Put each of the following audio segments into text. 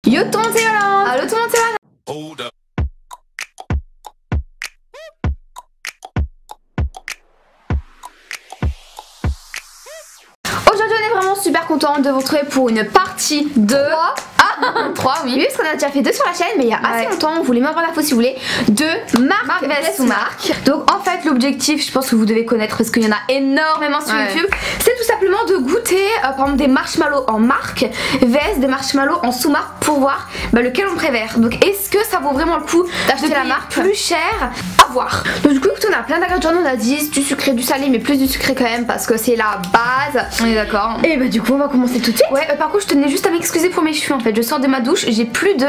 Yo tout le monde c'est Yolande. Allo tout le monde c'est Yolande. Aujourd'hui on est vraiment super content de vous retrouver pour une partie de 3 oui. Oui, parce qu'on a déjà fait 2 sur la chaîne, mais il y a assez longtemps, vous voulez même voir l'info si vous voulez, de marque vs sous marque. Donc en fait l'objectif, je pense que vous devez connaître parce qu'il y en a énormément sur YouTube, c'est tout simplement de goûter par exemple des marshmallows en marque vs des marshmallows en sous marque pour voir lequel on préfère. Donc est-ce que ça vaut vraiment le coup d'acheter la marque plus chère? À voir. Donc du coup on a plein d'ingrédients, on a 10, du sucré, du salé, mais plus du sucré quand même parce que c'est la base. On est d'accord. Et bah du coup on va commencer tout de suite. Ouais, par contre je tenais juste à m'excuser pour mes cheveux en fait. Je sors de ma douche, j'ai plus de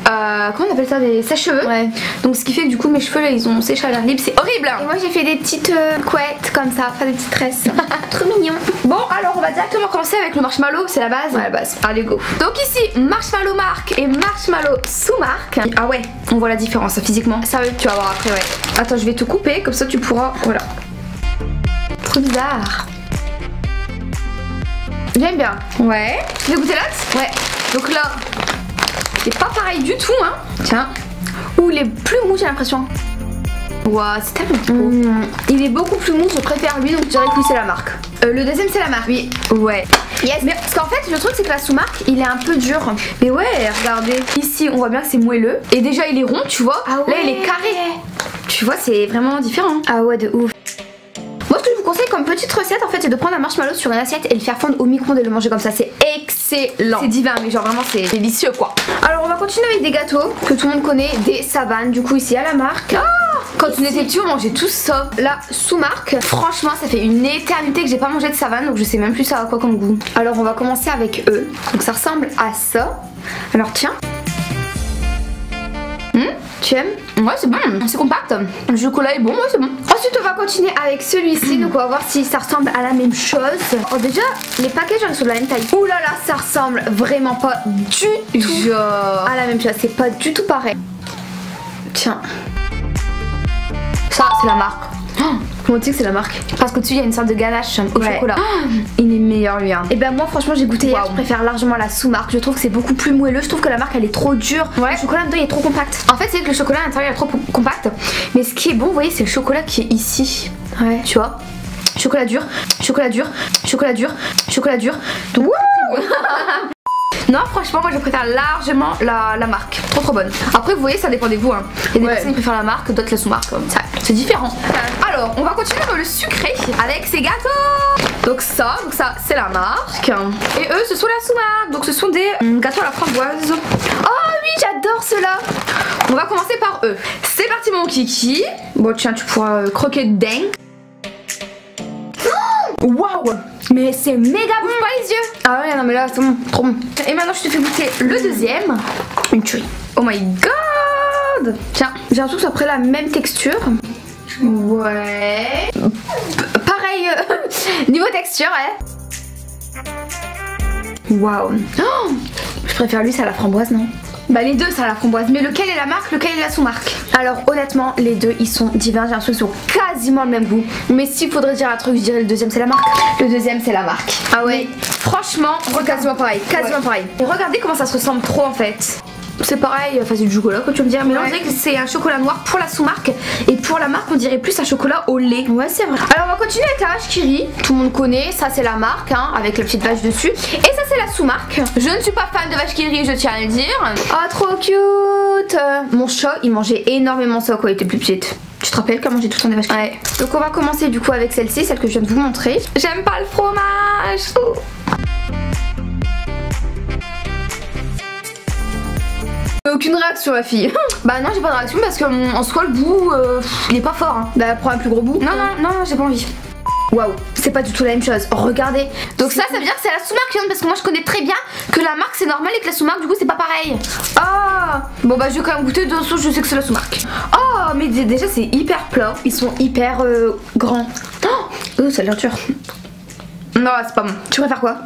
comment on appelle ça, des sèche-cheveux. Ouais. Donc ce qui fait que du coup mes cheveux là ils ont séché à l'air libre, c'est horrible. Et moi j'ai fait des petites couettes comme ça, enfin des petites tresses. Trop mignon. Bon alors on va directement commencer avec le marshmallow, c'est la base. Ouais, la base. Allez go. Donc ici marshmallow marque et marshmallow sous marque. Ah ouais, on voit la différence physiquement. Ça tu vas voir après, ouais. Attends, je vais te couper comme ça tu pourras. Voilà. Trop bizarre. J'aime bien. Ouais. Tu veux goûter l'autre? Ouais. Donc là, c'est pas pareil du tout, hein. Tiens. Ouh, il est plus mou, j'ai l'impression. Waouh, c'est tellement trop. Il est beaucoup plus mou, je préfère lui, donc je dirais que lui c'est la marque. Le deuxième c'est la marque. Oui. Ouais. Yes. Mais parce qu'en fait, le truc c'est que la sous-marque, il est un peu dur. Mais ouais, regardez. Ici, on voit bien que c'est moelleux. Et déjà, il est rond, tu vois. Ah ouais. Là, il est carré. Tu vois, c'est vraiment différent. Ah ouais, de ouf. Moi, ce que je vous conseille comme petite recette, en fait, c'est de prendre un marshmallow sur une assiette et le faire fondre au micro-ondes et le manger comme ça. C'est excellent. C'est divin, mais genre vraiment, c'est délicieux, quoi. Alors, on va continuer avec des gâteaux que tout le monde connaît, des savanes. Du coup, ici, à la marque. Quand on était petits, on mangeait tous ça. La sous-marque, franchement, ça fait une éternité que j'ai pas mangé de savane, donc je sais même plus ça a quoi comme goût. Alors, on va commencer avec eux. Donc, ça ressemble à ça. Alors, tiens. Tu aimes? Ouais, c'est bon, c'est compact. Le chocolat est bon, ouais, c'est bon. Ensuite, on va continuer avec celui-ci. Donc, on va voir si ça ressemble à la même chose. Oh, déjà, les paquets, genre, ils sont de la même taille. Ouh là là, ça ressemble vraiment pas du tout à la même chose. C'est pas du tout pareil. Tiens. Ça, c'est la marque. Comment tu sais que c'est la marque? Parce qu'au-dessus il y a une sorte de ganache au chocolat. Il est meilleur lui, hein. Et ben moi franchement j'ai goûté hier, je préfère largement la sous-marque. Je trouve que c'est beaucoup plus moelleux, je trouve que la marque elle est trop dure. Ouais. Le chocolat dedans il est trop compact. En fait c'est que le chocolat à l'intérieur est trop compact. Mais ce qui est bon, vous voyez, c'est le chocolat qui est ici. Ouais. Tu vois, chocolat dur, chocolat dur, chocolat dur, chocolat dur. Donc non, franchement, moi je préfère largement la marque. Trop bonne. Après, vous voyez, ça dépend des goûts, hein. Il y a des personnes qui préfèrent la marque, d'autres la sous-marque. C'est différent. Alors, on va continuer dans le sucré avec ces gâteaux. Donc ça c'est la marque. Et eux, ce sont la sous-marque. Donc ce sont des gâteaux à la framboise. Oh oui, j'adore ceux-là. On va commencer par eux. C'est parti, mon kiki. Bon, tiens, tu pourras croquer dedans. Waouh! Mais c'est méga bon, pas les yeux. Ah ouais, non mais là c'est bon, trop bon. Et maintenant je te fais goûter le deuxième. Une tuerie. Oh my god. Tiens, j'ai l'impression que c'est après la même texture. Ouais. Pareil niveau texture, ouais. Waouh. Oh, je préfère lui, c'est à la framboise, non? Bah les deux c'est à la framboise, mais lequel est la marque, lequel est la sous-marque? Alors honnêtement les deux ils sont divins, j'ai l'impression qu'ils ont quasiment le même goût. Mais s'il faudrait dire un truc, je dirais le deuxième c'est la marque. Le deuxième c'est la marque. Ah ouais, mais franchement c'est quasiment pareil, pareil. Et regardez comment ça se ressemble trop en fait. C'est pareil, enfin c'est du chocolat quoi tu vas me dire, mais on dirait que c'est un chocolat noir pour la sous-marque. Et pour la marque on dirait plus un chocolat au lait. Ouais c'est vrai. Alors on va continuer avec la vache qui rit. Tout le monde connaît, ça c'est la marque hein, avec la petite vache dessus. Et ça c'est la sous-marque. Je ne suis pas fan de vache qui rit, je tiens à le dire. Oh trop cute. Mon chat il mangeait énormément ça quand il était plus petite. Tu te rappelles quand mangeait tout le temps des vaches qui rit? Donc on va commencer du coup avec celle-ci, celle que je viens de vous montrer. J'aime pas le fromage. Aucune réaction la fille. Bah non j'ai pas de réaction parce que en soi le goût il est pas fort hein. Bah prends un plus gros bout. Non j'ai pas envie. Waouh, c'est pas du tout la même chose. Regardez. Donc ça veut dire que c'est la sous-marque parce que moi je connais très bien que la marque c'est normal et que la sous-marque du coup c'est pas pareil. Ah bon bah je vais quand même goûter de toute façon je sais que c'est la sous-marque. Oh mais déjà c'est hyper plat. Ils sont hyper grands. Oh ça a l'air dur. Non c'est pas bon. Tu préfères quoi?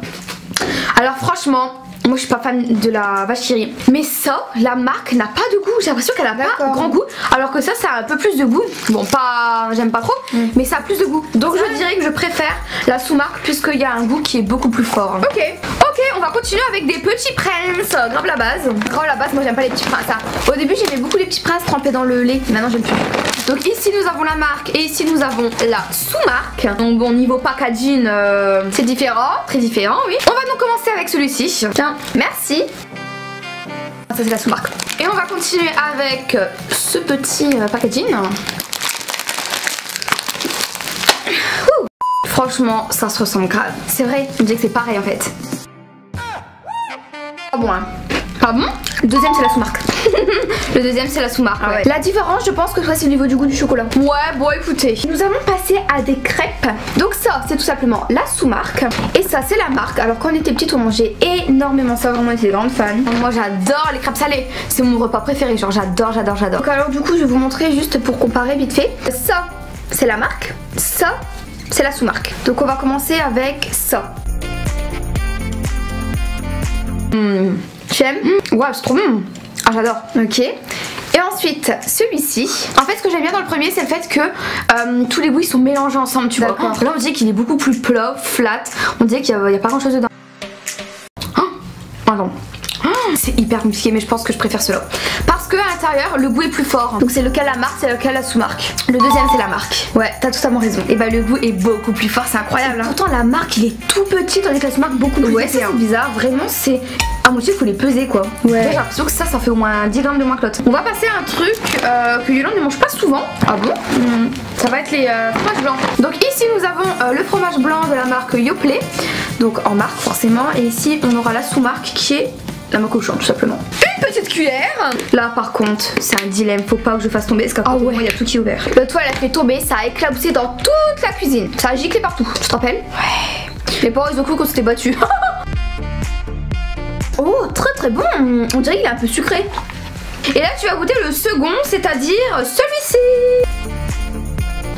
Alors franchement Moi je suis pas fan de la vache qui rit. Mais ça, la marque n'a pas de goût. J'ai l'impression qu'elle a pas grand goût. Alors que ça a un peu plus de goût. Bon, pas, j'aime pas trop, mais ça a plus de goût. Donc je dirais que je préfère la sous-marque puisqu'il y a un goût qui est beaucoup plus fort. Ok, on va continuer avec des petits princes. Grave la base. Grave la base, moi j'aime pas les petits princes. Hein. Au début j'aimais beaucoup les petits princes trempés dans le lait. Maintenant j'aime plus. Donc ici nous avons la marque et ici nous avons la sous-marque. Donc bon, niveau packaging, c'est différent, très différent, oui. On va donc commencer avec celui-ci. Tiens, merci. Ça c'est la sous-marque. Et on va continuer avec ce petit packaging. Franchement, ça se ressemble grave. C'est vrai, on dirait que c'est pareil en fait. Ah bon, hein. Ah bon? Le deuxième c'est la sous-marque. Le deuxième c'est la sous-marque. Ouais. La différence, je pense que c'est au niveau du goût du chocolat. Ouais, bon écoutez. Nous allons passer à des crêpes. Donc ça, c'est tout simplement la sous-marque. Et ça, c'est la marque. Alors quand on était petite, on mangeait énormément ça. Vraiment, on était grande fan. Moi, j'adore les crêpes salées. C'est mon repas préféré. Genre, j'adore. Donc alors du coup, je vais vous montrer juste pour comparer vite fait. Ça, c'est la marque. Ça, c'est la sous-marque. Donc on va commencer avec ça. J'aime. Ouais, c'est trop bon. Ah, j'adore. Ok. Et ensuite, celui-ci. En fait, ce que j'aime bien dans le premier, c'est le fait que tous les goûts ils sont mélangés ensemble, tu vois. Là, on dirait qu'il est beaucoup plus plat, flat. On dirait qu'il n'y a pas grand chose dedans. Oh, pardon. C'est hyper compliqué, mais je pense que je préfère cela. Parce que à l'intérieur, le goût est plus fort. Donc c'est lequel la marque, c'est lequel la sous-marque. Le deuxième, c'est la marque. Ouais, t'as totalement raison. Et bah le goût est beaucoup plus fort, c'est incroyable. Hein. Pourtant la marque, il est tout petit, tandis que la sous-marque beaucoup plus. Ouais, c'est bizarre. Vraiment, c'est à moitié, il faut les peser quoi. Ouais. J'ai l'impression que ça fait au moins 10 grammes de moins que l'autre. On va passer à un truc que Yolande ne mange pas souvent. Ah bon? Ça va être les fromages blancs. Donc ici, nous avons le fromage blanc de la marque Yoplait. Donc en marque forcément. Et ici, on aura la sous-marque qui est la marque Auchan tout simplement. Une petite cuillère. Là par contre c'est un dilemme, faut pas que je fasse tomber parce qu'après il y a tout qui est ouvert. Le toit elle a fait tomber, ça a éclaboussé dans toute la cuisine. Ça a giclé partout, tu te rappelles? Ouais. Les parents ils ont cru qu'on s'était battus. Oh très bon, on dirait qu'il est un peu sucré. Et là tu vas goûter le second, c'est-à-dire celui-ci.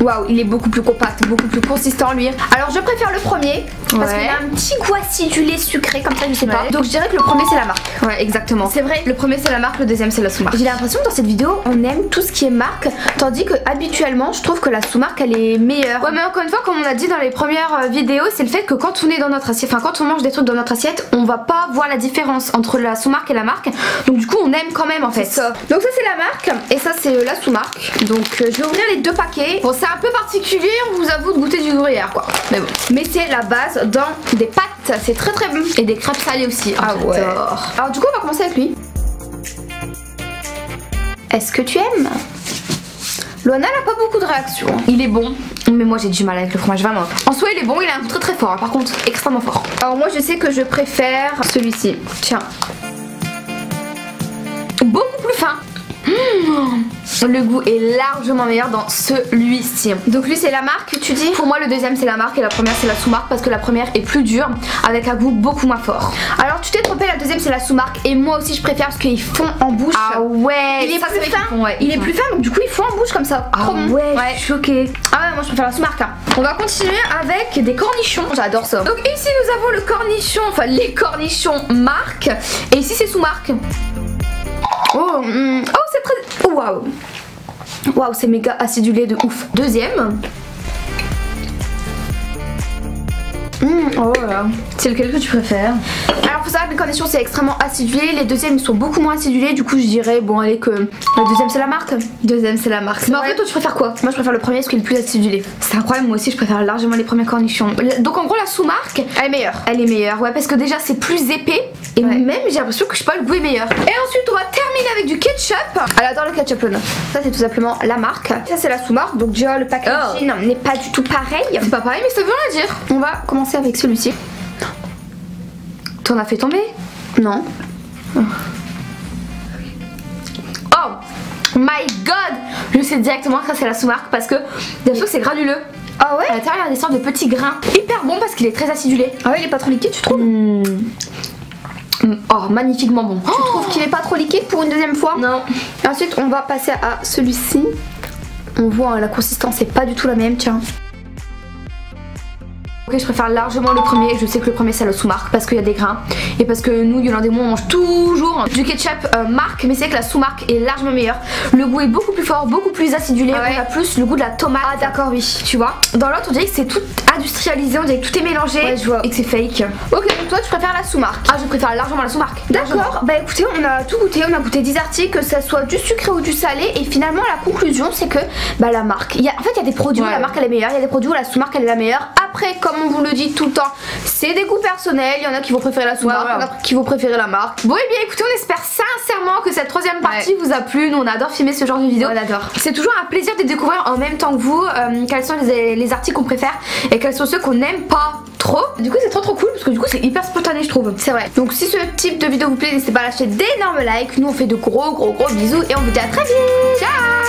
Waouh, il est beaucoup plus compact, beaucoup plus consistant lui. Alors je préfère le premier parce qu'il a un petit goût acidulé sucré comme ça, je sais pas. Donc je dirais que le premier c'est la marque. Ouais, exactement. C'est vrai, le premier c'est la marque, le deuxième c'est la sous-marque. J'ai l'impression que dans cette vidéo on aime tout ce qui est marque, tandis que habituellement je trouve que la sous-marque elle est meilleure. Ouais, mais encore une fois, comme on a dit dans les premières vidéos, c'est le fait que quand on est dans notre assiette, enfin quand on mange des trucs dans notre assiette, on va pas voir la différence entre la sous-marque et la marque. Donc du coup on aime quand même en fait. Ça. Donc ça c'est la marque et ça c'est la sous-marque. Donc je vais ouvrir les deux paquets. Bon, c'est un peu particulier, on vous avoue, de goûter du gruyère quoi. Mais bon. Mais c'est la base dans des pâtes, c'est très bon. Et des crêpes salées aussi. Ah ouais. Alors du coup on va commencer avec lui. Est-ce que tu aimes? Loana n'a pas beaucoup de réactions. Il est bon, mais moi j'ai du mal avec le fromage vraiment. En soi il est bon, il a un goût très fort, hein, par contre extrêmement fort. Alors moi je sais que je préfère celui-ci. Tiens. Beaucoup plus fin. Le goût est largement meilleur dans celui-ci. Donc lui c'est la marque tu dis? Pour moi le deuxième c'est la marque et la première c'est la sous-marque parce que la première est plus dure avec un goût beaucoup moins fort. Alors tu t'es trompé, la deuxième c'est la sous-marque et moi aussi je préfère parce qu'ils font en bouche. Ah ouais. Il est plus fin. Ouais, il est plus fin donc du coup ils font en bouche comme ça. Ah ouais, je suis choquée. Ah ouais, moi je préfère la sous-marque. Hein. On va continuer avec des cornichons. J'adore ça. Donc ici nous avons le cornichon, enfin les cornichons marque et ici c'est sous-marque. Oh, c'est très... Waouh. Waouh, c'est méga acidulé de ouf. Deuxième. Oh là. C'est lequel que tu préfères? Alors faut savoir que les cornichons c'est extrêmement acidulé. Les deuxièmes ils sont beaucoup moins acidulés. Du coup je dirais bon allez que la deuxième c'est la marque. Deuxième c'est la marque. Mais en fait toi tu préfères quoi? Moi je préfère le premier parce qu'il est le plus acidulé. C'est incroyable, moi aussi je préfère largement les premiers cornichons. Donc en gros la sous-marque elle est meilleure. Elle est meilleure, ouais, parce que déjà c'est plus épais. Et même j'ai l'impression que je sais pas, le goût est meilleur. Et ensuite on va terminer avec du ketchup. Elle adore le ketchup Luna. Ça c'est tout simplement la marque. Ça c'est la sous-marque. Donc déjà le packaging n'est pas du tout pareil. C'est pas pareil mais ça veut rien dire. On va commencer avec celui-ci. T'en as fait tomber? Non. Oh my god! Je sais directement que ça c'est la sous-marque parce que bien sûr c'est granuleux. Ah ouais? À l'intérieur il y a des sortes de petits grains. Hyper bon parce qu'il est très acidulé. Ah ouais, il est pas trop liquide tu trouves? Oh, magnifiquement bon. Tu trouves qu'il est pas trop liquide pour une deuxième fois? Non. Ensuite on va passer à celui-ci. On voit hein, la consistance c'est pas du tout la même, tiens. Ok, je préfère largement le premier. Je sais que le premier c'est le sous-marque parce qu'il y a des grains et parce que nous, Yolande et moi, on mange toujours du ketchup marque, mais c'est que la sous-marque est largement meilleure. Le goût est beaucoup plus fort, beaucoup plus acidulé. On a plus le goût de la tomate. Ah d'accord, oui. Tu vois. Dans l'autre, on dirait que c'est tout industrialisé, on dirait que tout est mélangé. Ouais, je vois. Et que c'est fake. Ok, donc toi, tu préfères la sous-marque. Ah, je préfère largement la sous-marque. D'accord. Bah écoutez, on a tout goûté. On a goûté 10 articles, que ça soit du sucré ou du salé. Et finalement, la conclusion, c'est que bah la marque. En fait, il y a des produits où la marque elle est meilleure, il y a des produits où la sous-marque elle est la meilleure. Après, comme on vous le dit tout le temps, c'est des goûts personnels. Il y en a qui vont préférer la sous-marque, il y en a qui vont préférer la marque. Bon, et bien écoutez, on espère sincèrement que cette troisième partie vous a plu. Nous, on adore filmer ce genre de vidéos. On adore. C'est toujours un plaisir de découvrir en même temps que vous quels sont les articles qu'on préfère et quels sont ceux qu'on n'aime pas trop. Du coup, c'est trop cool parce que du coup, c'est hyper spontané, je trouve. C'est vrai. Donc, si ce type de vidéo vous plaît, n'hésitez pas à lâcher d'énormes likes. Nous, on fait de gros bisous et on vous dit à très vite. Ciao.